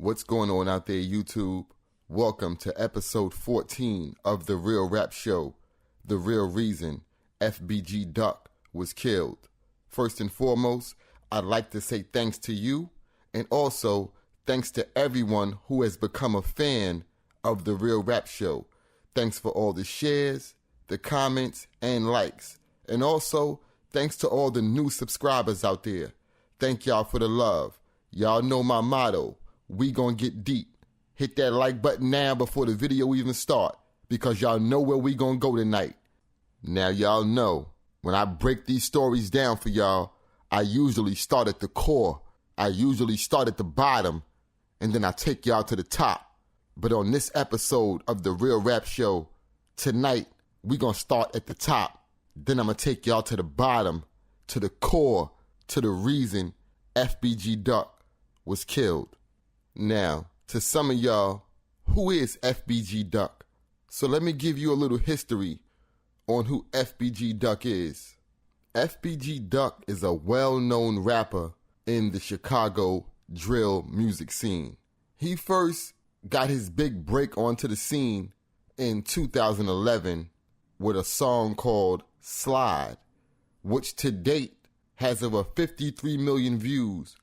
What's going on out there, YouTube? Welcome to episode 14 of The Real Rap Show, the real reason FBG Duck was killed. First and foremost, I'd like to say thanks to you, and also thanks to everyone who has become a fan of The Real Rap Show. Thanks for all the shares, the comments, and likes. And also, thanks to all the new subscribers out there. Thank y'all for the love. Y'all know my motto. We gonna get deep. Hit that like button now before the video even start, because y'all know where we gonna go tonight. Now y'all know, when I break these stories down for y'all, I usually start at the core. I usually start at the bottom, and then I take y'all to the top. But on this episode of The Real Rap Show, tonight, we gonna start at the top. Then I'm gonna take y'all to the bottom, to the core, to the reason FBG Duck was killed. Now, to some of y'all, who is FBG Duck? So let me give you a little history on who FBG Duck is. FBG Duck is a well-known rapper in the Chicago drill music scene. He first got his big break onto the scene in 2011 with a song called Slide, which to date has over 53 million views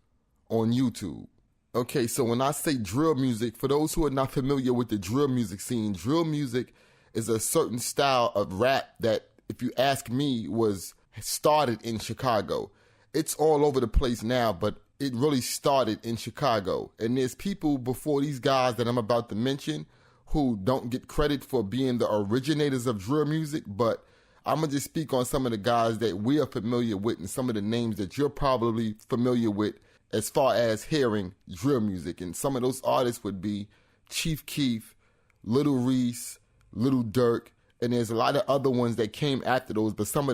on YouTube. Okay, so when I say drill music, for those who are not familiar with the drill music scene, drill music is a certain style of rap that, if you ask me, was started in Chicago. It's all over the place now, but it really started in Chicago. And there's people before these guys that I'm about to mention who don't get credit for being the originators of drill music, but I'm going to just speak on some of the guys that we are familiar with and some of the names that you're probably familiar with as far as hearing drill music. And some of those artists would be Chief Keef, Little Reese, Little Durk, and there's a lot of other ones that came after those, but one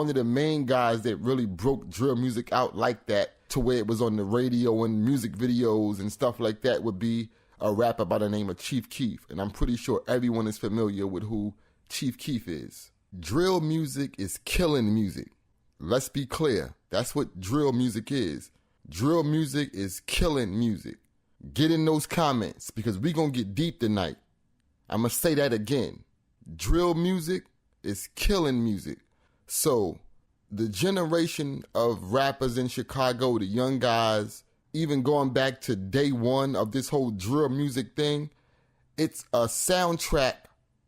of the main guys that really broke drill music out like that to where it was on the radio and music videos and stuff like that would be a rapper by the name of Chief Keef. And I'm pretty sure everyone is familiar with who Chief Keef is. Drill music is killing music. Let's be clear. That's what drill music is. Drill music is killing music. Get in those comments because we're going to get deep tonight. I'm going to say that again. Drill music is killing music. So the generation of rappers in Chicago, the young guys, even going back to day one of this whole drill music thing, it's a soundtrack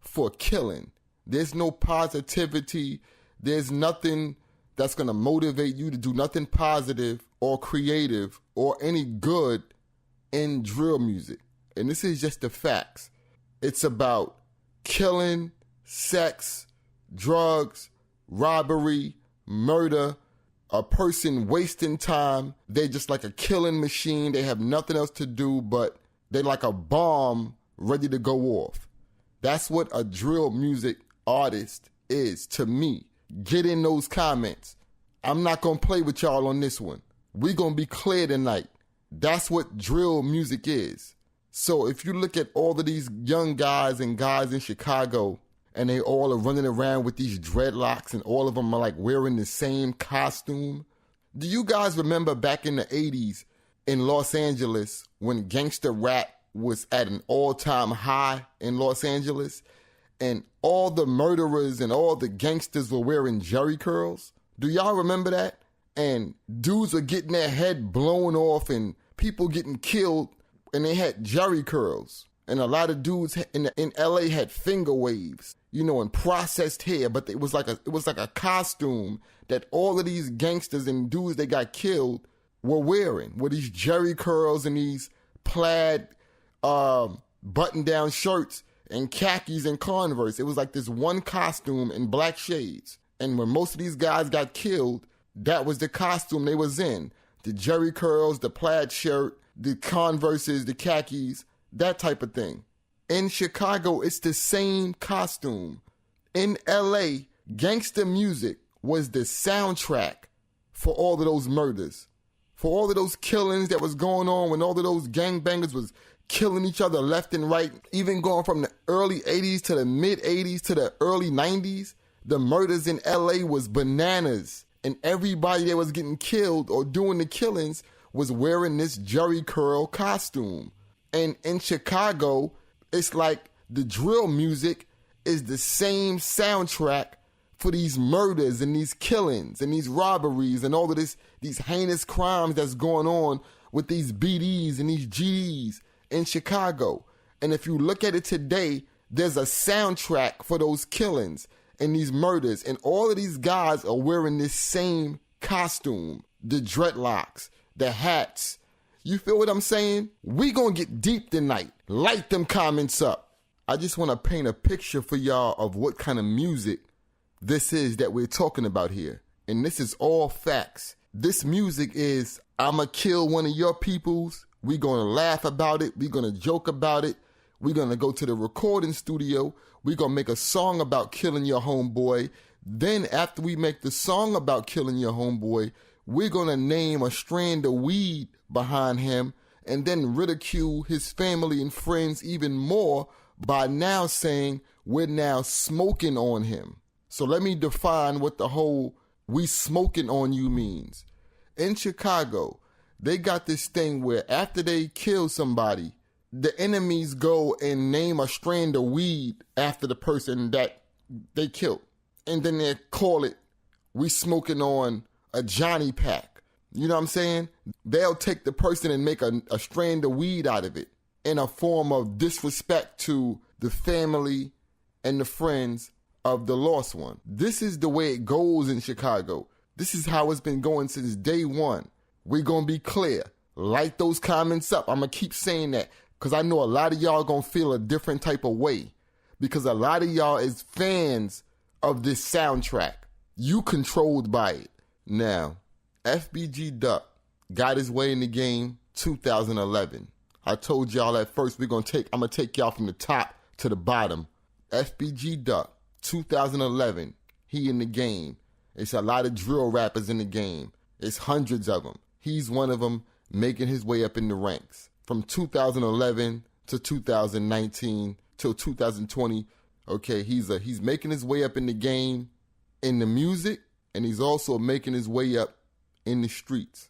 for killing. There's no positivity. There's nothing that's going to motivate you to do nothing positive or creative or any good in drill music. And this is just the facts. It's about killing, sex, drugs, robbery, murder, a person wasting time. They're just like a killing machine. They have nothing else to do, but they're like a bomb ready to go off. That's what a drill music artist is to me. Get in those comments. I'm not going to play with y'all on this one. We're going to be clear tonight. That's what drill music is. So if you look at all of these young guys and guys in Chicago, and they all are running around with these dreadlocks, and all of them are like wearing the same costume. Do you guys remember back in the 80s in Los Angeles when gangster rap was at an all-time high in Los Angeles? And all the murderers and all the gangsters were wearing jerry curls? Do y'all remember that? And dudes were getting their head blown off and people getting killed, and they had jerry curls. And a lot of dudes in LA had finger waves, and processed hair, but it was like a costume that all of these gangsters and dudes that got killed were wearing, with these jerry curls and these plaid button-down shirts and khakis and Converse. It was like this one costume in black shades. And when most of these guys got killed, that was the costume they was in. The jerry curls, the plaid shirt, the Converses, the khakis, that type of thing. In Chicago, it's the same costume. In LA, gangster music was the soundtrack for all of those murders, for all of those killings that was going on when all of those gangbangers was killing each other left and right, even going from the early 80s to the mid 80s to the early 90s. The murders in LA was bananas, and everybody that was getting killed or doing the killings was wearing this Jerry curl costume. And in Chicago, it's like the drill music is the same soundtrack for these murders and these killings and these robberies and all of these heinous crimes that's going on with these BDs and these GDs in Chicago. And if you look at it today, there's a soundtrack for those killings and these murders. And all of these guys are wearing this same costume, the dreadlocks, the hats. You feel what I'm saying? We gonna get deep tonight. Light them comments up. I just want to paint a picture for y'all of what kind of music this is that we're talking about here. And this is all facts. This music is, I'ma kill one of your peoples. We're gonna laugh about it. We're gonna joke about it. We're gonna go to the recording studio. We're gonna make a song about killing your homeboy. Then after we make the song about killing your homeboy, we're gonna name a strand of weed behind him and then ridicule his family and friends even more by now saying we're now smoking on him. So let me define what the whole "we smoking on you" means. In Chicago, they got this thing where after they kill somebody, the enemies go and name a strand of weed after the person that they killed. And then they call it, "we smoking on a Johnny pack." You know what I'm saying? They'll take the person and make a strand of weed out of it in a form of disrespect to the family and the friends of the lost one. This is the way it goes in Chicago. This is how it's been going since day one. We're going to be clear. Light those comments up. I'm going to keep saying that because I know a lot of y'all going to feel a different type of way because a lot of y'all is fans of this soundtrack. You controlled by it. Now, FBG Duck got his way in the game 2011. I told y'all at first I'm going to take y'all from the top to the bottom. FBG Duck, 2011, he in the game. It's a lot of drill rappers in the game. It's hundreds of them. He's one of them making his way up in the ranks. From 2011 to 2019 till 2020, okay, he's making his way up in the game in the music, and he's also making his way up in the streets.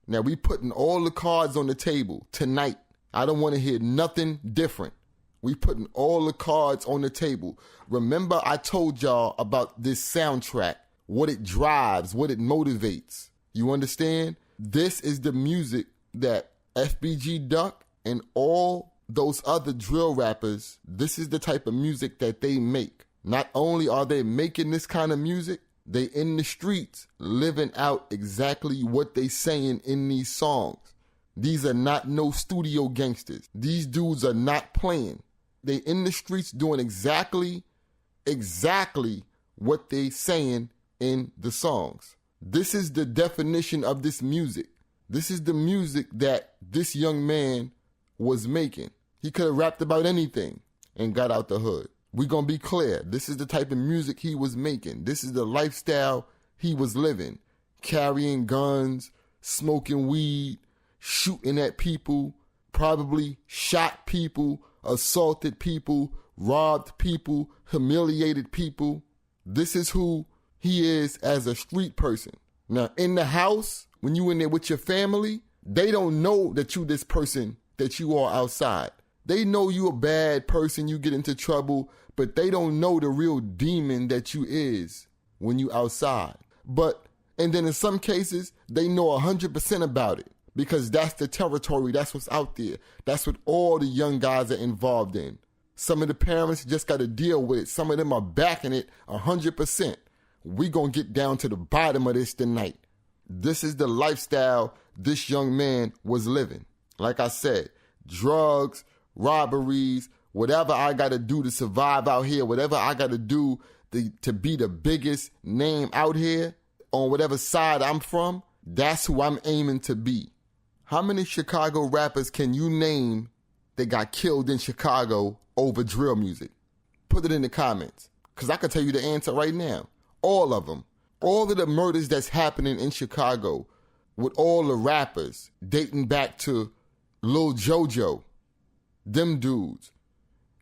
Now, we putting all the cards on the table tonight. I don't want to hear nothing different. We putting all the cards on the table. Remember, I told y'all about this soundtrack, what it drives, what it motivates. You understand? This is the music that FBG Duck and all those other drill rappers, this is the type of music that they make. Not only are they making this kind of music, they in the streets living out exactly what they saying in these songs. These are not no studio gangsters. These dudes are not playing. They in the streets doing exactly what they saying in the songs. This is the definition of this music. This is the music that this young man was making. He could have rapped about anything and got out the hood. We're going to be clear. This is the type of music he was making. This is the lifestyle he was living. Carrying guns, smoking weed, shooting at people, probably shot people, assaulted people, robbed people, humiliated people. This is who he is as a street person. Now, in the house, when you in there with your family, they don't know that you this person that you are outside. They know you a bad person, you get into trouble, but they don't know the real demon that you is when you outside. And then in some cases, they know 100% about it because that's the territory, that's what's out there. That's what all the young guys are involved in. Some of the parents just got to deal with it. Some of them are backing it 100%. We gonna get down to the bottom of this tonight. This is the lifestyle this young man was living. Like I said, drugs, robberies, whatever I got to do to survive out here, whatever I got to do to be the biggest name out here on whatever side I'm from, that's who I'm aiming to be. How many Chicago rappers can you name that got killed in Chicago over drill music? Put it in the comments, because I can tell you the answer right now. All of them. All of the murders that's happening in Chicago with all the rappers dating back to Lil JoJo, them dudes.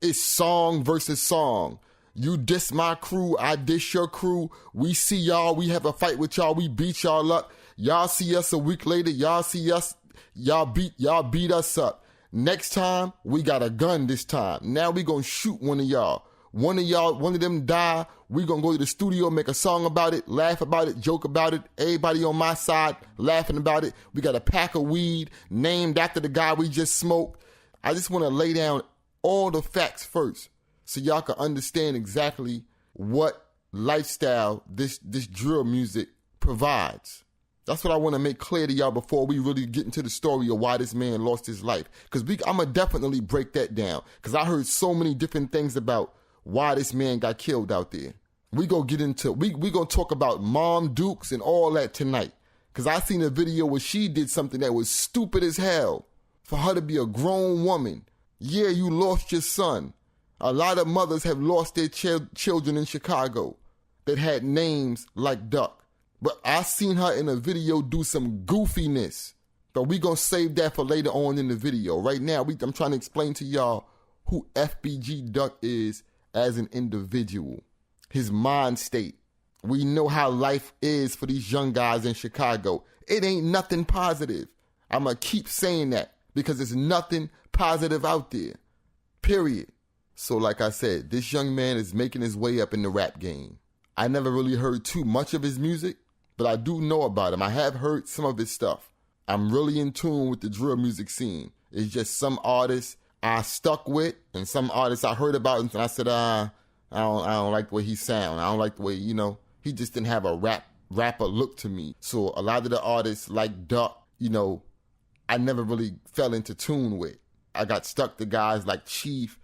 It's song versus song. You diss my crew, I diss your crew. We see y'all, we have a fight with y'all, we beat y'all up. Y'all see us a week later. Y'all see us. Y'all beat us up. Next time, we got a gun this time. Now we gonna shoot one of y'all. One of them die. We gonna go to the studio, make a song about it, laugh about it, joke about it. Everybody on my side laughing about it. We got a pack of weed named after the guy we just smoked. I just want to lay down all the facts first so y'all can understand exactly what lifestyle this drill music provides. That's what I want to make clear to y'all before we really get into the story of why this man lost his life. Because I'm going to definitely break that down. Because I heard so many different things about why this man got killed out there. We going to talk about Mom Dukes and all that tonight. Because I seen a video where she did something that was stupid as hell. For her to be a grown woman. Yeah, you lost your son. A lot of mothers have lost their children in Chicago that had names like Duck. But I seen her in a video do some goofiness. But we gonna save that for later on in the video. Right now, I'm trying to explain to y'all who FBG Duck is as an individual. His mind state. We know how life is for these young guys in Chicago. It ain't nothing positive. I'm gonna keep saying that because there's nothing positive out there. Period. So like I said, this young man is making his way up in the rap game. I never really heard too much of his music, but I do know about him. I have heard some of his stuff. I'm really in tune with the drill music scene. It's just some artists I stuck with and some artists I heard about and I said, I don't like the way he sound. I don't like the way, he just didn't have a rapper look to me. So a lot of the artists like Duck, I never really fell into tune with. I got stuck to guys like Chief,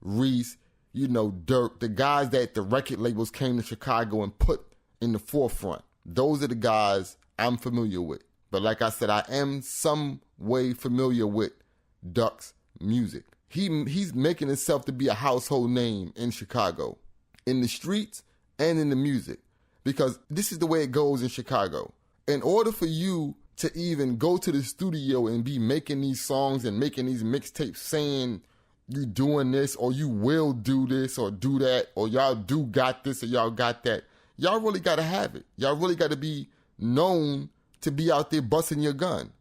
Reese, Dirk, the guys that the record labels came to Chicago and put in the forefront. Those are the guys I'm familiar with. But like I said, I am some way familiar with Duck's music. He's making himself to be a household name in Chicago, in the streets and in the music. Because this is the way it goes in Chicago. In order for you to even go to the studio and be making these songs and making these mixtapes saying you doing this or you will do this or do that or y'all do got this or y'all got that, y'all really got to have it. Y'all really got to be known to be out there busting your gun.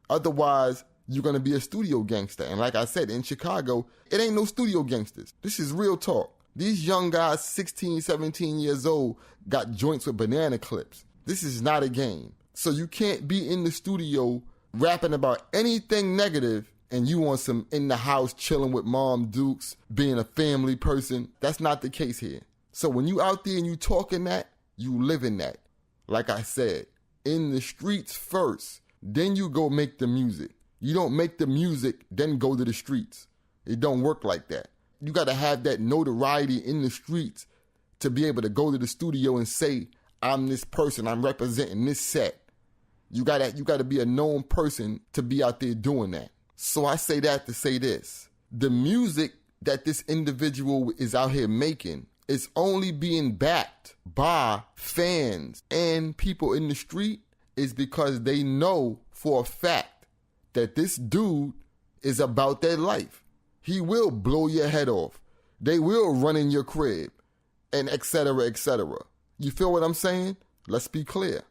Otherwise, you're going to be a studio gangster. And like I said, in Chicago, it ain't no studio gangsters. This is real talk. These young guys, 16, 17 years old, got joints with banana clips. This is not a game. So you can't be in the studio rapping about anything negative and you want some in the house chilling with Mom Dukes, being a family person. That's not the case here. So when you out there and you talking that, you live in that. Like I said, in the streets first, then you go make the music. You don't make the music, then go to the streets. It don't work like that. You got to have that notoriety in the streets to be able to go to the studio and say, I'm this person, I'm representing this set. You gotta be a known person to be out there doing that. So I say that to say this. The music that this individual is out here making is only being backed by fans and people in the street is because they know for a fact that this dude is about that life. He will blow your head off. They will run in your crib and et cetera, et cetera. You feel what I'm saying? Let's be clear.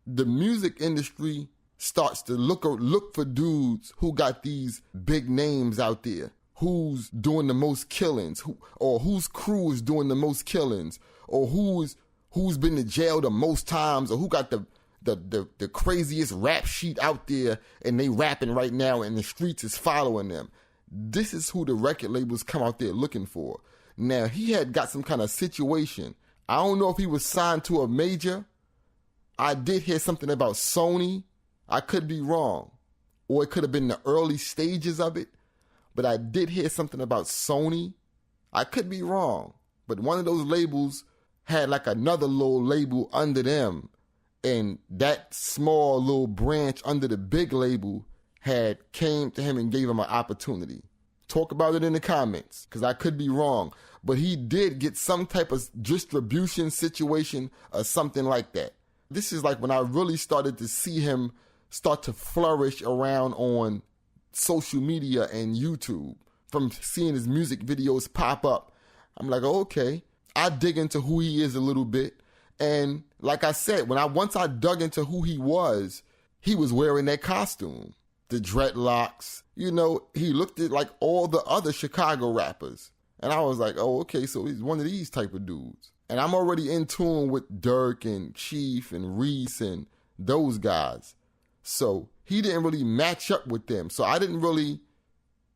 The music industry starts to look for dudes who got these big names out there, who's doing the most killings, or whose crew is doing the most killings, or who's been to jail the most times, or who got the craziest rap sheet out there and they rapping right now and the streets is following them. This is who the record labels come out there looking for. Now, he had got some kind of situation. I don't know if he was signed to a major. I did hear something about Sony. I could be wrong. Or it could have been the early stages of it. But I did hear something about Sony. I could be wrong. But one of those labels had like another little label under them. And that small little branch under the big label had came to him and gave him an opportunity. Talk about it in the comments, because I could be wrong. But he did get some type of distribution situation or something like that. This is like when I really started to see him start to flourish around on social media and YouTube. From seeing his music videos pop up, I'm like, okay, I dig into who he is a little bit. And like I said, once I dug into who he was, he was wearing that costume. The dreadlocks, he looked at like all the other Chicago rappers. And I was like, oh, okay, so he's one of these type of dudes. And I'm already in tune with Dirk and Chief and Reese and those guys. So he didn't really match up with them. So I didn't really,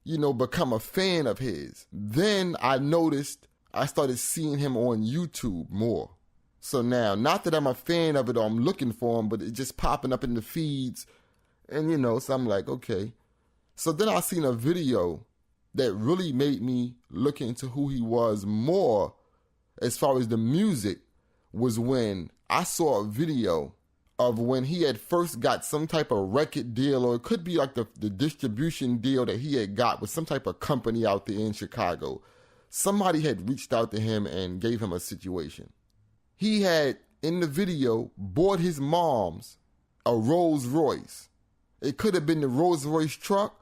become a fan of his. Then I noticed I started seeing him on YouTube more. So now, not that I'm a fan of it or I'm looking for him, but it's just popping up in the feeds. And, so I'm like, okay. So then I seen a video that really made me look into who he was more as far as the music, was when I saw a video of when he had first got some type of record deal, or it could be like the distribution deal that he had got with some type of company out there in Chicago. Somebody had reached out to him and gave him a situation. He had, in the video, bought his mom's a Rolls Royce. It could have been the Rolls Royce truck,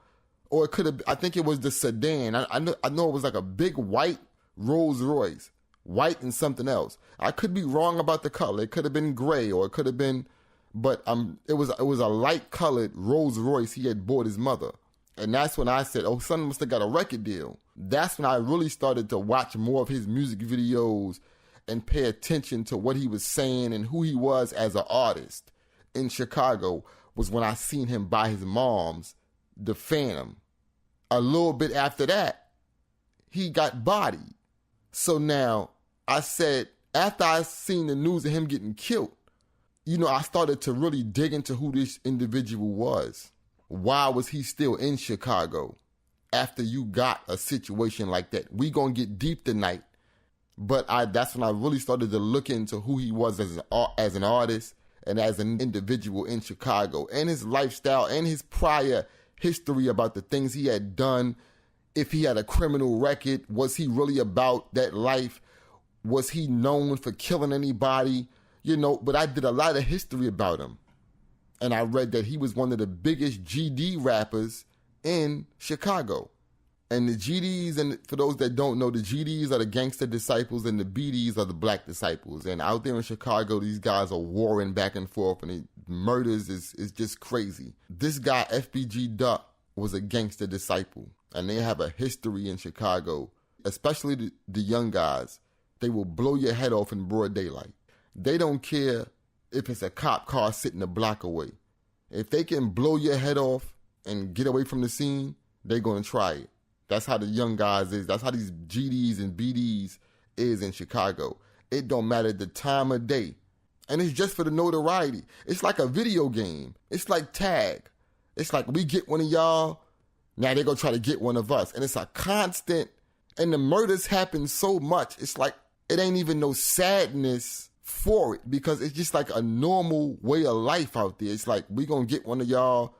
or it could have, I think it was the sedan. I know it was like a big white Rolls Royce, white and something else. I could be wrong about the color. It could have been gray, or it could have been, but it was a light colored Rolls Royce he had bought his mother. And that's when I said, oh, son must have got a record deal. That's when I really started to watch more of his music videos and pay attention to what he was saying and who he was as an artist in Chicago. Was when I seen him buy his mom's the Phantom. A little bit after that, he got bodied. So now, I said, after I seen the news of him getting killed, I started to really dig into who this individual was. Why was he still in Chicago after you got a situation like that? We gonna get deep tonight, but that's when I really started to look into who he was as an artist and as an individual in Chicago, and his lifestyle and his prior history about the things he had done. If he had a criminal record, was he really about that life? Was he known for killing anybody? But I did a lot of history about him. And I read that he was one of the biggest GD rappers in Chicago. And the GDs, and for those that don't know, the GDs are the gangster disciples and the BDs are the black disciples. And out there in Chicago, these guys are warring back and forth, and the murders is just crazy. This guy, FBG Duck, was a gangster disciple, and they have a history in Chicago, especially the young guys. They will blow your head off in broad daylight. They don't care if it's a cop car sitting a block away. If they can blow your head off and get away from the scene, they're going to try it. That's how the young guys is. That's how these GDs and BDs is in Chicago. It don't matter the time of day. And it's just for the notoriety. It's like a video game. It's like tag. It's like we get one of y'all, now they're going to try to get one of us. And it's a constant, and the murders happen so much. It's like it ain't even no sadness for it, because it's just like a normal way of life out there. It's like we going to get one of y'all,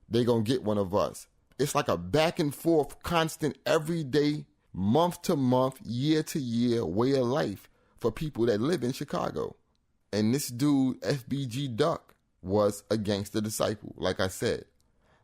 they going to get one of us. It's like a back and forth, constant, everyday, month to month, year to year way of life for people that live in Chicago. And this dude, FBG Duck, was a gangster disciple, like I said.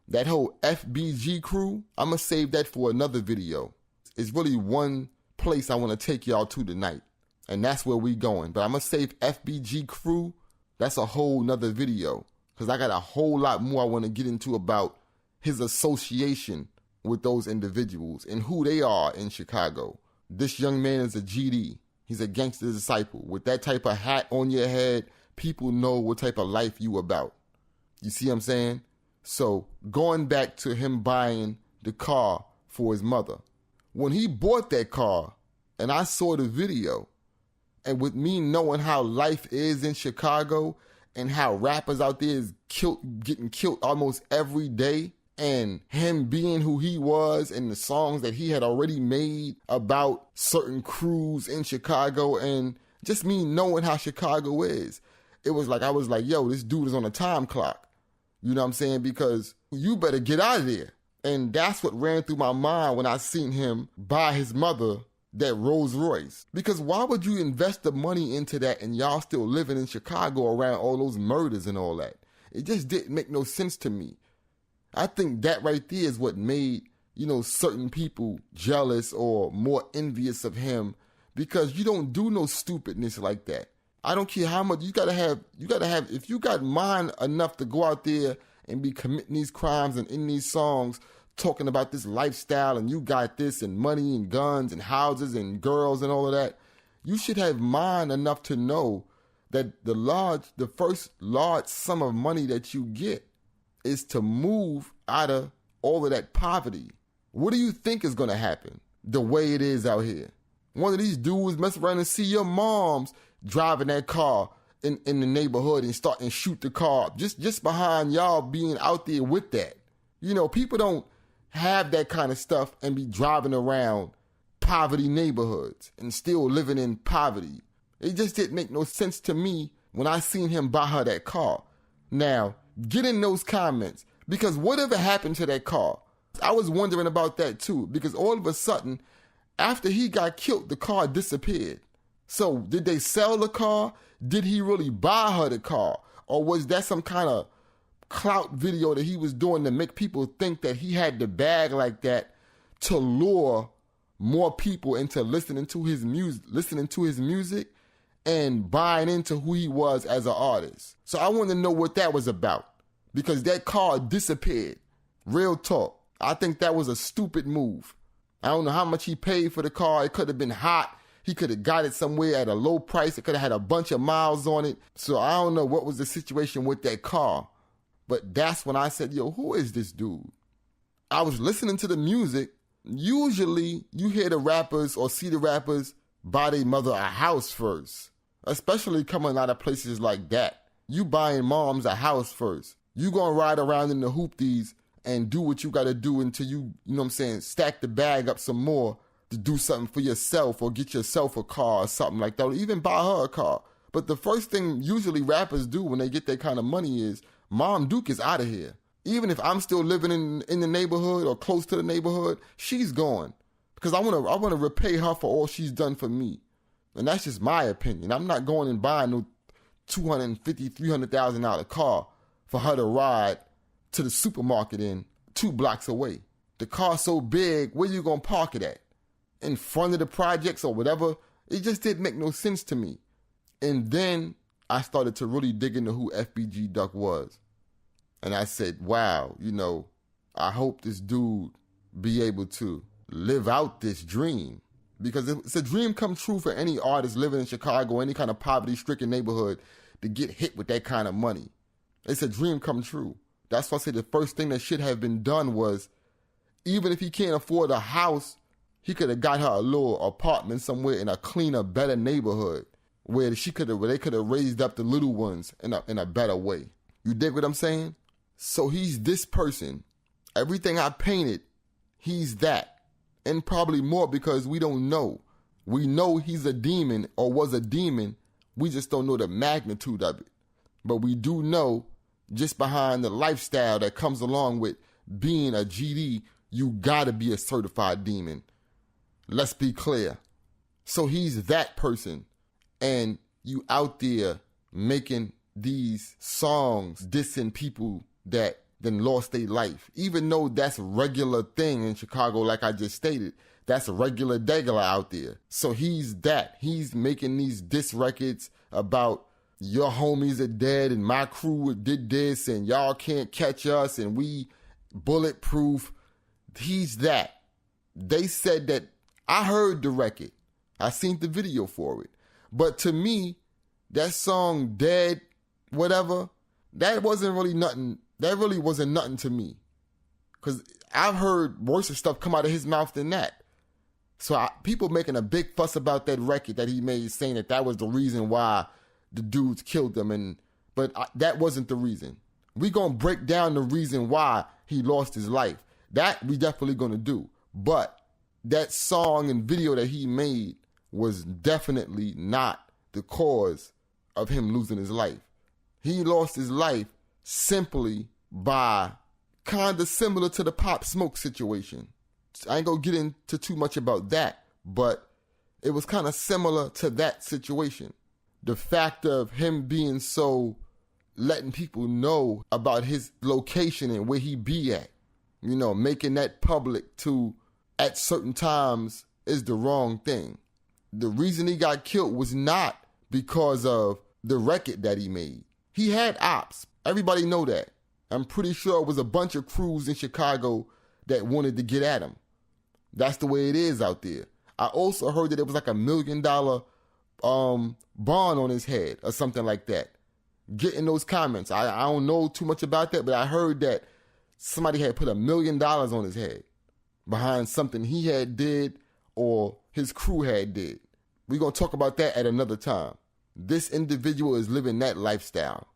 That whole FBG crew, I'm going to save that for another video. It's really one place I want to take y'all to tonight, and that's where we going. But I'm going to save FBG crew. That's a whole nother video, because I got a whole lot more I want to get into about his association with those individuals and who they are in Chicago. This young man is a GD. He's a gangster disciple. With that type of hat on your head, people know what type of life you about. You see what I'm saying? So going back to him buying the car for his mother. When he bought that car and I saw the video, and with me knowing how life is in Chicago and how rappers out there is getting killed almost every day, and him being who he was and the songs that he had already made about certain crews in Chicago, and just me knowing how Chicago is, it was like, I was like, yo, this dude is on a time clock. You know what I'm saying? Because you better get out of there. And that's what ran through my mind when I seen him buy his mother that Rolls Royce. Because why would you invest the money into that and y'all still living in Chicago around all those murders and all that? It just didn't make no sense to me. I think that right there is what made, certain people jealous or more envious of him, because you don't do no stupidness like that. I don't care how much you gotta have, if you got mind enough to go out there and be committing these crimes and in these songs talking about this lifestyle and you got this and money and guns and houses and girls and all of that, you should have mind enough to know that the first large sum of money that you get is to move out of all of that poverty. What do you think is going to happen the way it is out here? One of these dudes mess around and see your mom's driving that car in the neighborhood and start and shoot the car just behind y'all being out there with that. You know, people don't have that kind of stuff and be driving around poverty neighborhoods and still living in poverty. It just didn't make no sense to me when I seen him buy her that car. Now, get in those comments, because whatever happened to that car? I was wondering about that too, because all of a sudden, after he got killed, the car disappeared. So did they sell the car? Did he really buy her the car? Or was that some kind of clout video that he was doing to make people think that he had the bag like that to lure more people into listening to his music and buying into who he was as an artist? So I want to know what that was about, because that car disappeared. Real talk. I think that was a stupid move. I don't know how much he paid for the car. It could have been hot. He could have got it somewhere at a low price. It could have had a bunch of miles on it. So I don't know what was the situation with that car. But that's when I said, yo, who is this dude? I was listening to the music. Usually you hear the rappers or see the rappers buy their mother a house first, especially coming out of places like that. You buying moms a house first. You gonna ride around in the hoopties and do what you gotta do until you know what I'm saying, stack the bag up some more to do something for yourself or get yourself a car or something like that, or even buy her a car. But the first thing usually rappers do when they get that kind of money is, Mom Duke is out of here. Even if I'm still living in the neighborhood or close to the neighborhood, she's gone. Because I want to repay her for all she's done for me. And that's just my opinion. I'm not going and buying no $250,000, $300,000 car for her to ride to the supermarket in 2 blocks away. The car's so big, where you going to park it at? In front of the projects or whatever? It just didn't make no sense to me. And then I started to really dig into who FBG Duck was. And I said, wow, you know, I hope this dude be able to live out this dream. Because it's a dream come true for any artist living in Chicago, any kind of poverty-stricken neighborhood, to get hit with that kind of money. It's a dream come true. That's why I say the first thing that should have been done was, even if he can't afford a house, he could have got her a little apartment somewhere in a cleaner, better neighborhood where they could have raised up the little ones in a better way. You dig what I'm saying? So he's this person. Everything I painted, he's that. And probably more, because we don't know. We know he's a demon or was a demon. We just don't know the magnitude of it. But we do know, just behind the lifestyle that comes along with being a GD, you gotta be a certified demon. Let's be clear. So he's that person. And you out there making these songs dissing people that then lost their life. Even though that's a regular thing in Chicago, like I just stated, that's a regular degular out there. So he's that. He's making these diss records about your homies are dead and my crew did this and y'all can't catch us and we bulletproof. He's that. They said that. I heard the record. I seen the video for it. But to me, that song, Dead, whatever, that wasn't really nothing. That really wasn't nothing to me. Because I've heard worse stuff come out of his mouth than that. So people making a big fuss about that record that he made, saying that was the reason why the dudes killed them. But that wasn't the reason. We going to break down the reason why he lost his life. That we definitely going to do. But that song and video that he made was definitely not the cause of him losing his life. He lost his life simply by kind of similar to the Pop Smoke situation. I ain't gonna get into too much about that, but it was kind of similar to that situation. The fact of him being so letting people know about his location and where he be at, you know, making that public to at certain times is the wrong thing. The reason he got killed was not because of the record that he made. He had ops. Everybody know that. I'm pretty sure it was a bunch of crews in Chicago that wanted to get at him. That's the way it is out there. I also heard that it was like $1 million bond on his head or something like that. Getting those comments. I don't know too much about that, but I heard that somebody had put $1 million on his head behind something he had did or his crew had did. We're going to talk about that at another time. This individual is living that lifestyle.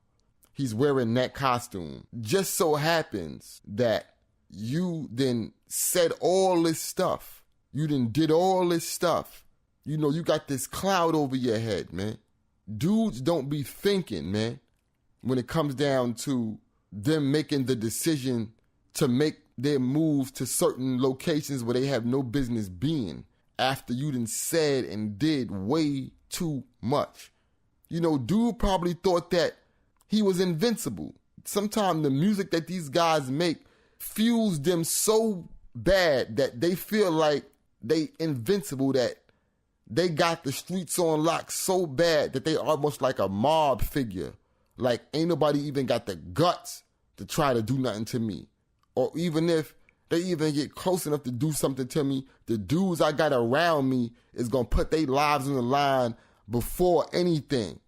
He's wearing that costume. Just so happens that you then said all this stuff. You then did all this stuff. You know, you got this cloud over your head, man. Dudes don't be thinking, man, when it comes down to them making the decision to make their moves to certain locations where they have no business being after you done said and did way too much. You know, dude probably thought that he was invincible. Sometimes the music that these guys make fuels them so bad that they feel like they invincible, that they got the streets on lock so bad that they almost like a mob figure. Like ain't nobody even got the guts to try to do nothing to me. Or even if they even get close enough to do something to me, the dudes I got around me is going to put their lives on the line before anything.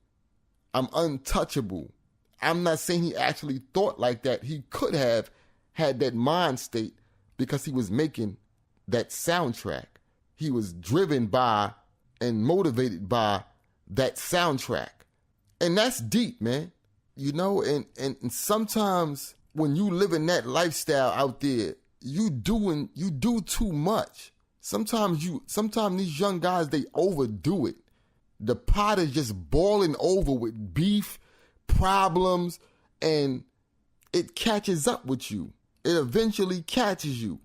I'm untouchable. I'm not saying he actually thought like that. He could have had that mind state because he was making that soundtrack. He was driven by and motivated by that soundtrack. And that's deep, man. You know, and sometimes when you live in that lifestyle out there, you do too much. Sometimes these young guys, they overdo it. The pot is just boiling over with beef, problems, and it catches up with you. It eventually catches you.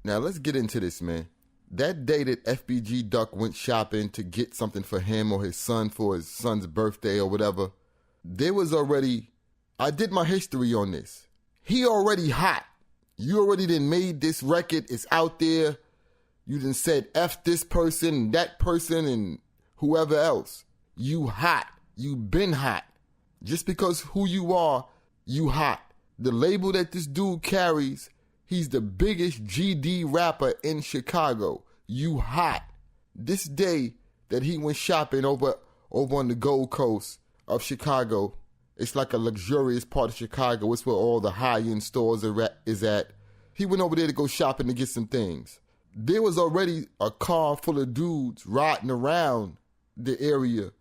Now let's get into this, man. That day that FBG Duck went shopping to get something for him or his son for his son's birthday or whatever, I did my history on this. He already hot. You already done made this record. It's out there. You done said F this person, that person, and whoever else. You hot. You been hot. Just because who you are, you hot. The label that this dude carries, he's the biggest GD rapper in Chicago. You hot. This day that he went shopping over on the Gold Coast of Chicago, it's like a luxurious part of Chicago. It's where all the high-end stores is at. He went over there to go shopping to get some things. There was already a car full of dudes riding around the area,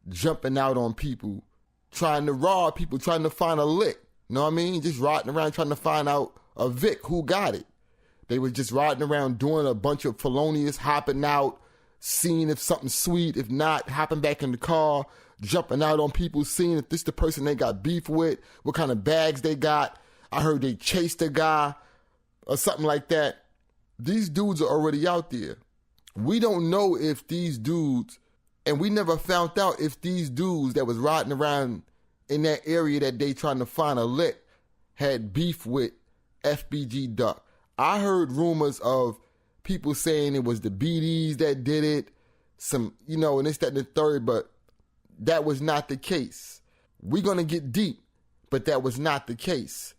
jumping out on people, trying to rob people, trying to find a lick. You know what I mean? Just riding around trying to find out a Vic who got it. They were just riding around doing a bunch of felonious, hopping out, seeing if something's sweet. If not, hopping back in the car, jumping out on people, seeing if this the person they got beef with, what kind of bags they got. I heard they chased a guy or something like that. These dudes are already out there. We don't know if these dudes, and we never found out if these dudes that was riding around in that area that they trying to find a lick had beef with FBG Duck. I heard rumors of people saying it was the BDs that did it, some, you know, and this, that, and the third, but that was not the case. We're going to get deep, but that was not the case.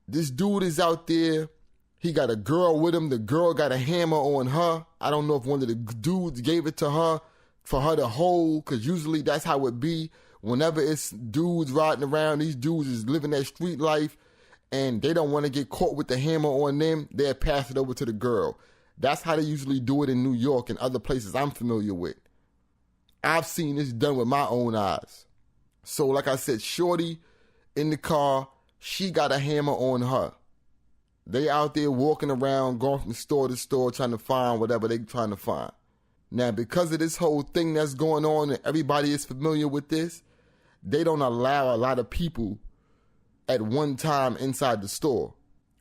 This dude is out there. He got a girl with him. The girl got a hammer on her. I don't know if one of the dudes gave it to her for her to hold, because usually that's how it be. Whenever it's dudes riding around, these dudes is living that street life, and they don't want to get caught with the hammer on them, they'll pass it over to the girl. That's how they usually do it in New York and other places I'm familiar with. I've seen this done with my own eyes. So like I said, shorty in the car, she got a hammer on her. They out there walking around, going from store to store, trying to find whatever they trying to find. Now, because of this whole thing that's going on and everybody is familiar with this, they don't allow a lot of people at one time inside the store,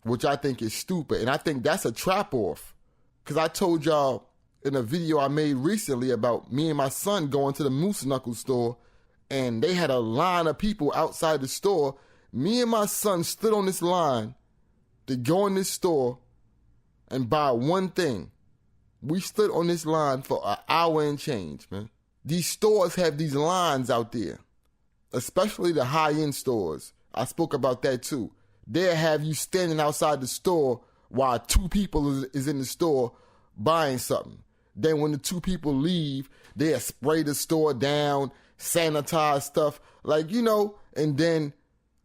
which I think is stupid. And I think that's a trap off. Because I told y'all in a video I made recently about me and my son going to the Moose Knuckle store, and they had a line of people outside the store. Me and my son stood on this line to go in this store and buy one thing. We stood on this line for an hour and change, man. These stores have these lines out there, especially the high-end stores. I spoke about that too. they'll have you standing outside the store while two people is in the store buying something. Then when the two people leave, they'll spray the store down, sanitize stuff, and then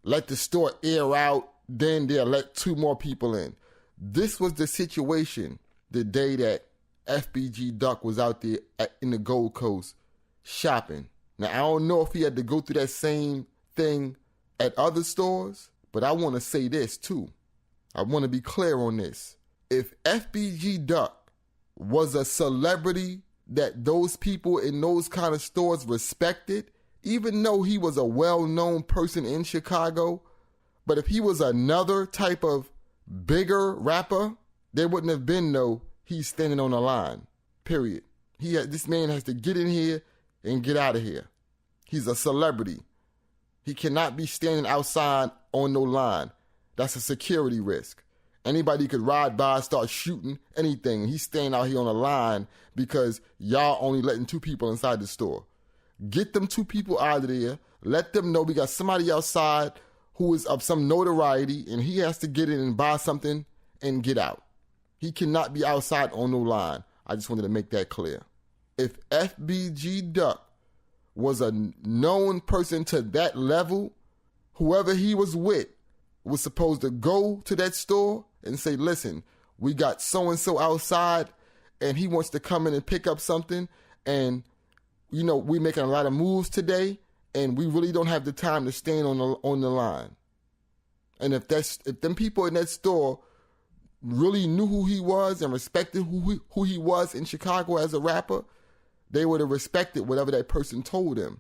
let the store air out. Then they'll let two more people in. This was the situation the day that FBG Duck was out there in the Gold Coast shopping. Now, I don't know if he had to go through that same thing at other stores, but I want to say this too. I want to be clear on this. If FBG Duck was a celebrity that those people in those kind of stores respected, even though he was a well-known person in Chicago, but if he was another type of bigger rapper, there wouldn't have been no he's standing on the line, period. This man has to get in here and get out of here. He's a celebrity. He cannot be standing outside on no line. That's a security risk. Anybody could ride by, start shooting, anything. He's standing out here on a line because y'all only letting two people inside the store. Get them two people out of there. Let them know we got somebody outside who is of some notoriety, and he has to get in and buy something and get out. He cannot be outside on no line. I just wanted to make that clear. If FBG Duck was a known person to that level, whoever he was with was supposed to go to that store and say, listen, we got so-and-so outside, and he wants to come in and pick up something, and, we're making a lot of moves today, and we really don't have the time to stand on the line. And if them people in that store really knew who he was and respected who he was in Chicago as a rapper, they would have respected whatever that person told them.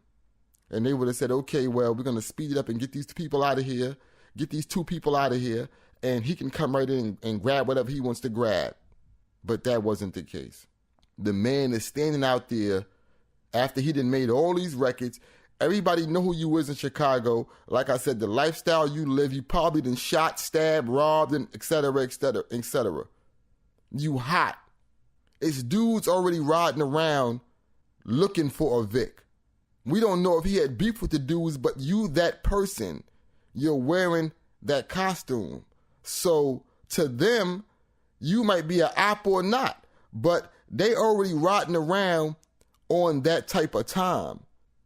And they would have said, okay, well, we're going to speed it up and get these people out of here, get these two people out of here, and he can come right in and grab whatever he wants to grab. But that wasn't the case. The man is standing out there after he done made all these records. Everybody know who you is in Chicago. Like I said, the lifestyle you live, you probably done shot, stabbed, robbed, and et cetera, et cetera, et cetera. You hot. It's dudes already riding around looking for a Vic. We don't know if he had beef with the dudes, but you, that person, you're wearing that costume. So to them, you might be an op or not, but they already riding around on that type of time.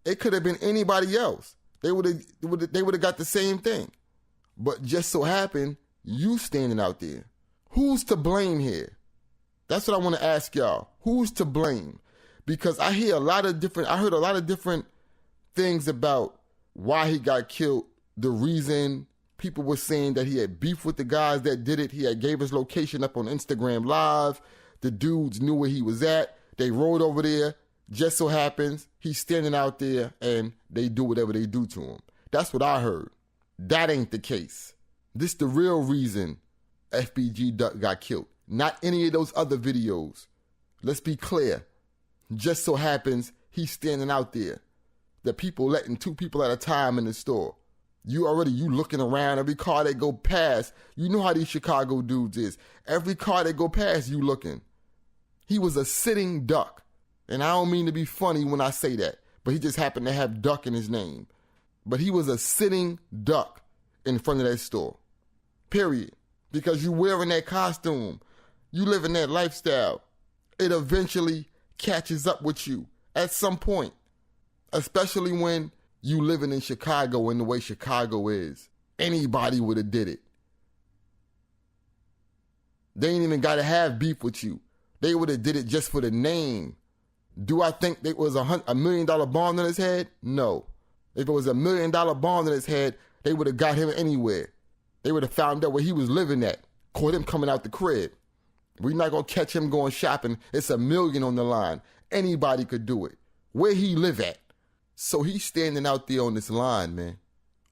It could have been anybody else. They would have got the same thing. But just so happened, you standing out there. Who's to blame here? That's what I want to ask y'all. Who's to blame? Because I heard a lot of different things about why he got killed. The reason people were saying that he had beef with the guys that did it. He had gave his location up on Instagram Live. The dudes knew where he was at. They rode over there. Just so happens he's standing out there and they do whatever they do to him. That's what I heard. That ain't the case. This the real reason FBG Duck got killed. Not any of those other videos. Let's be clear. Just so happens he's standing out there. The people letting two people at a time in the store. You looking around every car that go past. You know how these Chicago dudes is. Every car that go past, you looking. He was a sitting duck. And I don't mean to be funny when I say that, but he just happened to have Duck in his name. But he was a sitting duck in front of that store. Period. Because you wearing that costume. You living that lifestyle. It eventually catches up with you at some point. Especially when you living in Chicago and the way Chicago is. Anybody would have did it. They ain't even got to have beef with you. They would have did it just for the name. Do I think there was $1 million bond on his head? No. If it was $1 million bond on his head, they would have got him anywhere. They would have found out where he was living at. Caught him coming out the crib. We're not going to catch him going shopping. It's $1 million on the line. Anybody could do it. Where he live at? So he's standing out there on this line, man,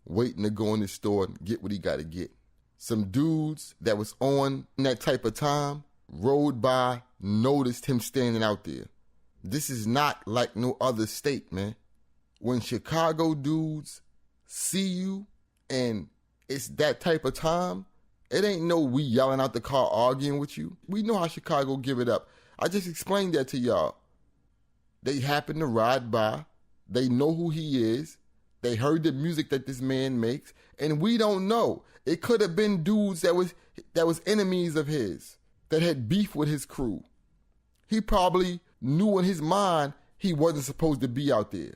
waiting to go in the store and get what he got to get. Some dudes that was on that type of time rode by, noticed him standing out there. This is not like no other state, man. When Chicago dudes see you and it's that type of time, it ain't no we yelling out the car arguing with you. We know how Chicago give it up. I just explained that to y'all. They happen to ride by. They know who he is. They heard the music that this man makes, and we don't know. It could have been dudes that was enemies of his, that had beef with his crew. He probably knew in his mind he wasn't supposed to be out there.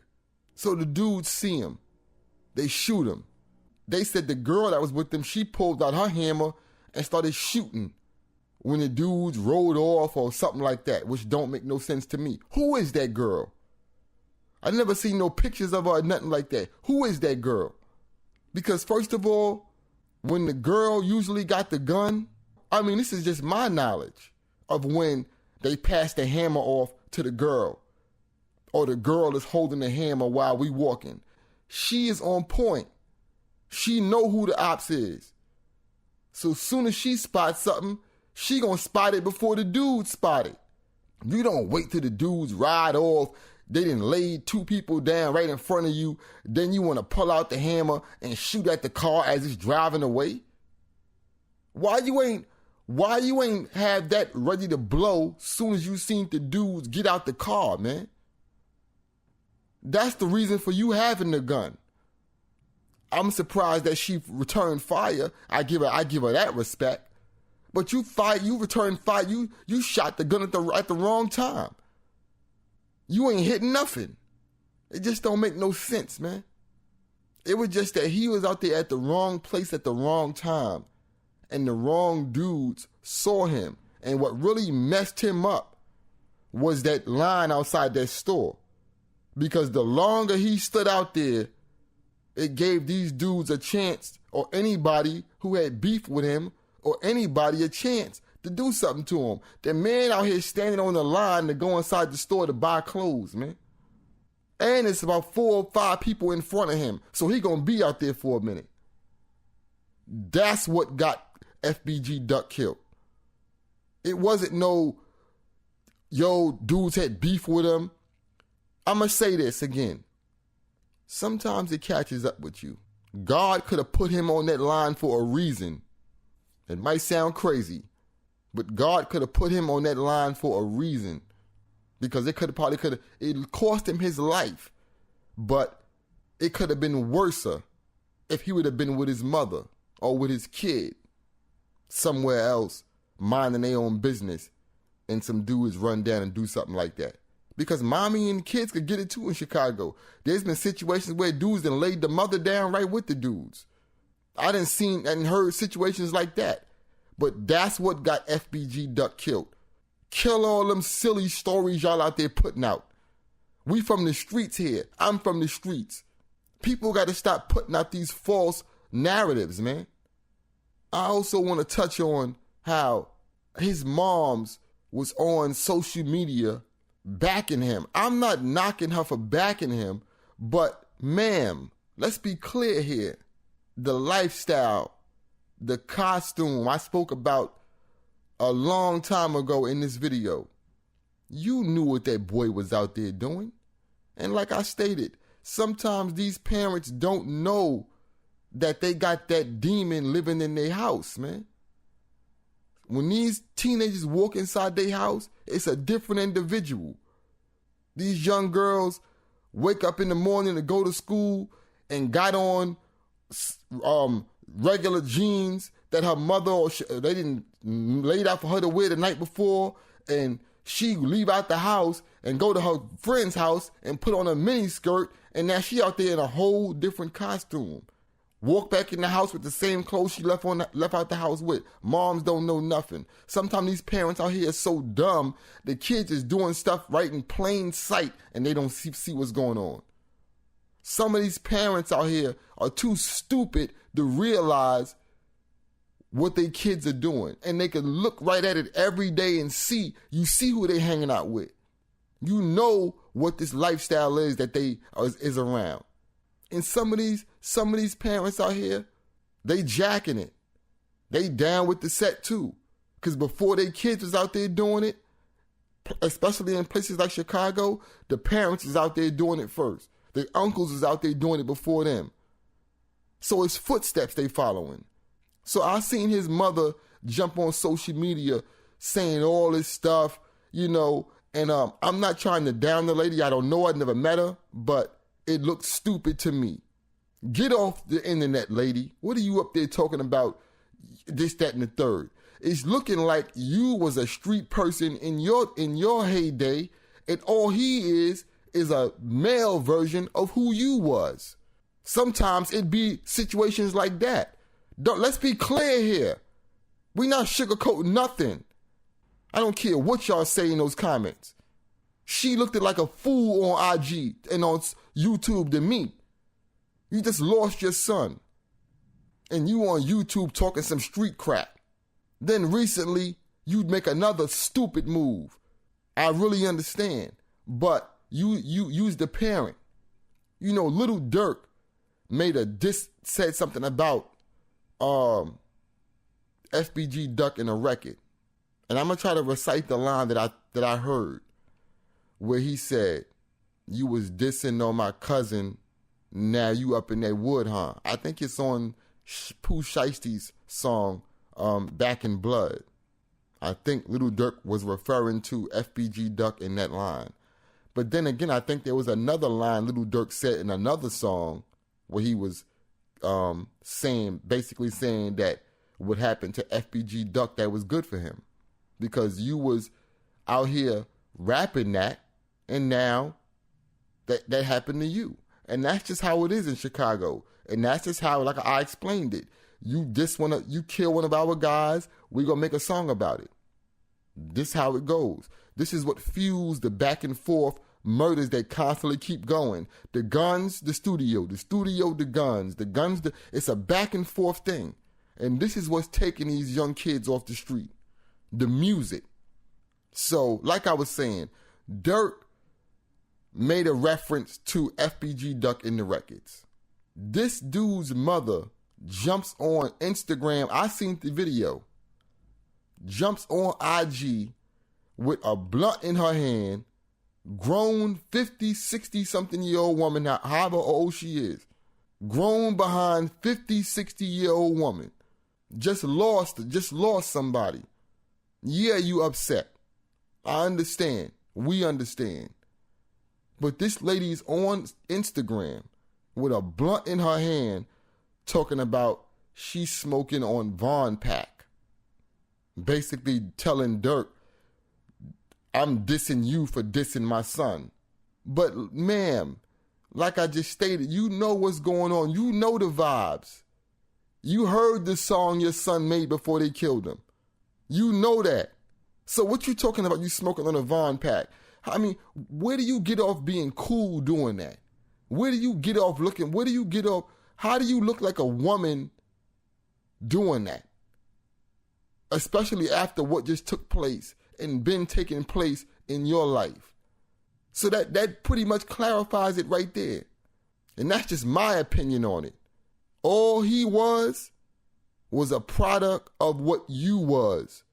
So the dudes see him. They shoot him. They said the girl that was with them, she pulled out her hammer and started shooting when the dudes rolled off or something like that, which don't make no sense to me. Who is that girl? I never seen no pictures of her or nothing like that. Who is that girl? Because first of all, when the girl usually got the gun, I mean, this is just my knowledge of when they pass the hammer off to the girl, or the girl is holding the hammer while we walking. She is on point. She know who the ops is. So as soon as she spots something, she gonna spot it before the dude spot it. You don't wait till the dudes ride off. They done laid two people down right in front of you. Then you want to pull out the hammer and shoot at the car as it's driving away. Why you ain't have that ready to blow soon as you seen the dudes get out the car, man? That's the reason for you having the gun. I'm surprised that she returned fire. I give her that respect. But you returned fire. You shot the gun at the wrong time. You ain't hitting nothing. It just don't make no sense, man. It was just that he was out there at the wrong place at the wrong time, and the wrong dudes saw him. And what really messed him up was that line outside that store. Because the longer he stood out there, it gave these dudes a chance, or anybody who had beef with him, or anybody a chance to do something to him. The man out here standing on the line to go inside the store to buy clothes, man. And it's about 4 or 5 people in front of him. So he gonna be out there for a minute. That's what got FBG Duck killed. It wasn't dudes had beef with him. I'm gonna say this again. Sometimes it catches up with you. God could have put him on that line for a reason. It might sound crazy, but God could have put him on that line for a reason, because it cost him his life, but it could have been worse if he would have been with his mother or with his kid somewhere else, minding their own business, and some dudes run down and do something like that. Because mommy and kids could get it too in Chicago. There's been situations where dudes done laid the mother down right with the dudes. I done seen and heard situations like that. But that's what got FBG Duck killed. Kill all them silly stories y'all out there putting out. We from the streets here. I'm from the streets. People got to stop putting out these false narratives, man. I also want to touch on how his moms was on social media backing him. I'm not knocking her for backing him, but ma'am, let's be clear here. The lifestyle, the costume I spoke about a long time ago in this video. You knew what that boy was out there doing. And like I stated, sometimes these parents don't know that they got that demon living in their house, man. When these teenagers walk inside their house, it's a different individual. These young girls wake up in the morning to go to school and got on regular jeans that her mother or they didn't laid out for her to wear the night before, and she leave out the house and go to her friend's house and put on a mini skirt, and now she out there in a whole different costume. Walk back in the house with the same clothes she left out the house with. Moms don't know nothing. Sometimes these parents out here are so dumb, the kids is doing stuff right in plain sight and they don't see what's going on. Some of these parents out here are too stupid to realize what their kids are doing. And they can look right at it every day and see who they hanging out with. You know what this lifestyle is that is around. And some of these parents out here, they jacking it. They down with the set too. Because before their kids was out there doing it, especially in places like Chicago, the parents is out there doing it first. The uncles is out there doing it before them. So it's footsteps they following. So I seen his mother jump on social media saying all this stuff, and I'm not trying to down the lady. I don't know. I never met her, but it looked stupid to me. Get off the internet, lady. What are you up there talking about this, that, and the third? It's looking like you was a street person in your heyday, and all he is a male version of who you was. Sometimes it be situations like that. Let's be clear here. We not sugarcoating nothing. I don't care what y'all say in those comments. She looked like a fool on IG and on YouTube to me. You just lost your son. And you on YouTube talking some street crap. Then recently, you'd make another stupid move. I really understand. But you's the parent. You know, Little Dirk said something about FBG Duck in a record. And I'm going to try to recite the line that I heard, where he said, "You was dissing on my cousin, now you up in that wood, huh?" I think it's on Pooh Shiesty's song, Back in Blood. I think Little Dirk was referring to FBG Duck in that line. But then again, I think there was another line Little Dirk said in another song where he was basically saying that what happened to FBG Duck that was good for him. Because you was out here rapping that, and now that happened to you. And that's just how it is in Chicago. And that's just how, like I explained it. You kill one of our guys, we're going to make a song about it. This how it goes. This is what fuels the back and forth murders that constantly keep going. The guns, the studio, the guns, it's a back and forth thing. And this is what's taking these young kids off the street. The music. So, like I was saying, Dirk made a reference to FBG Duck in the records. This dude's mother jumps on Instagram. I seen the video. Jumps on IG with a blunt in her hand. Grown 50, 60 something year old woman, however old she is. Grown behind 50, 60 year old woman. Just lost somebody. Yeah, you upset. I understand. We understand. But this lady's on Instagram with a blunt in her hand talking about she's smoking on Vaughn Pack. Basically telling Dirk, I'm dissing you for dissing my son. But ma'am, like I just stated, you know what's going on. You know the vibes. You heard the song your son made before they killed him. You know that. So what you talking about, you smoking on a Vaughn Pack? I mean, where do you get off being cool doing that? Where do you get off how do you look like a woman doing that? Especially after what just took place and been taking place in your life. So that pretty much clarifies it right there. And that's just my opinion on it. All he was a product of what you was.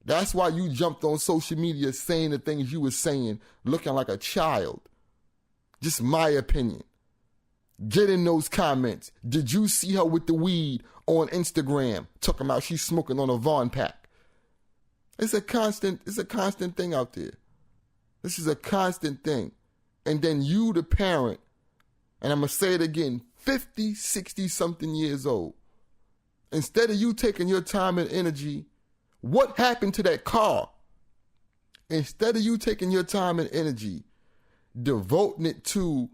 That's why you jumped on social media saying the things you were saying, looking like a child. Just my opinion. Get in those comments. Did you see her with the weed on Instagram talking about she's smoking on a Vaughn Pack? It's a constant thing out there. This is a constant thing. And then you, the parent, and I'm going to say it again, 50, 60 something years old. Instead of you taking your time and energy, what happened to that car? Instead of you taking your time and energy, devoting it to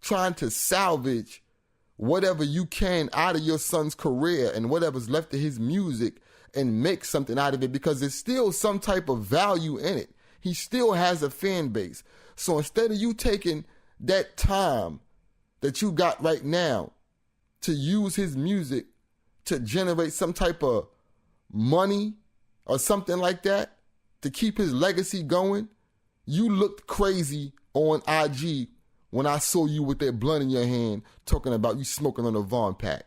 trying to salvage whatever you can out of your son's career and whatever's left of his music and make something out of it, because there's still some type of value in it. He still has a fan base. So instead of you taking that time that you got right now to use his music to generate some type of money or something like that to keep his legacy going, you looked crazy on IG when I saw you with that blunt in your hand talking about you smoking on a Vaughn Pack.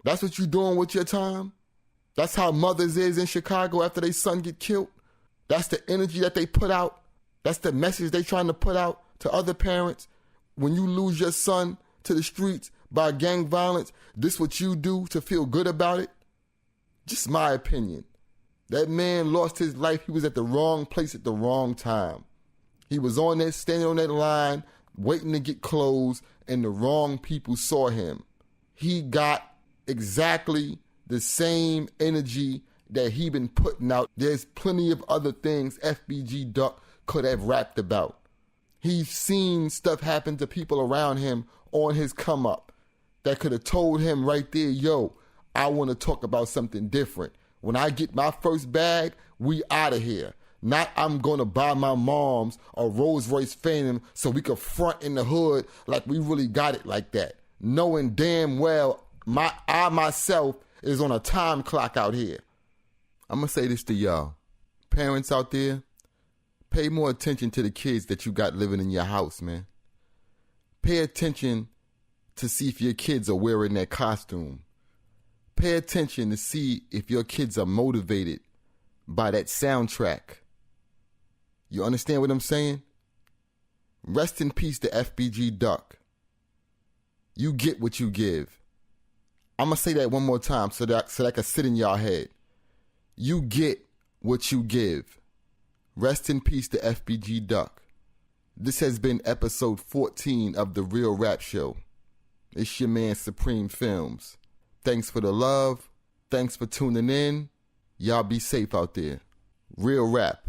That's what you doing with your time? That's how mothers is in Chicago after their son get killed? That's the energy that they put out? That's the message they trying to put out to other parents? When you lose your son to the streets by gang violence, this what you do to feel good about it? Just my opinion. That man lost his life. He was at the wrong place at the wrong time. He was on there, standing on that line, waiting to get clothes, and the wrong people saw him. He got exactly the same energy that he been putting out. There's plenty of other things FBG Duck could have rapped about. He's seen stuff happen to people around him on his come up that could have told him right there, yo, I want to talk about something different. When I get my first bag, we out of here. Not I'm going to buy my mom's a Rolls Royce Phantom so we could front in the hood like we really got it like that. Knowing damn well I myself is on a time clock out here. I'm going to say this to y'all. Parents out there, pay more attention to the kids that you got living in your house, man. Pay attention to see if your kids are wearing their costume. Pay attention to see if your kids are motivated by that soundtrack. You understand what I'm saying? Rest in peace to FBG Duck. You get what you give. I'm going to say that one more time so that can sit in y'all head. You get what you give. Rest in peace to FBG Duck. This has been episode 14 of The Real Rap Show. It's your man Sapreme Films. Thanks for the love. Thanks for tuning in. Y'all be safe out there. Real rap.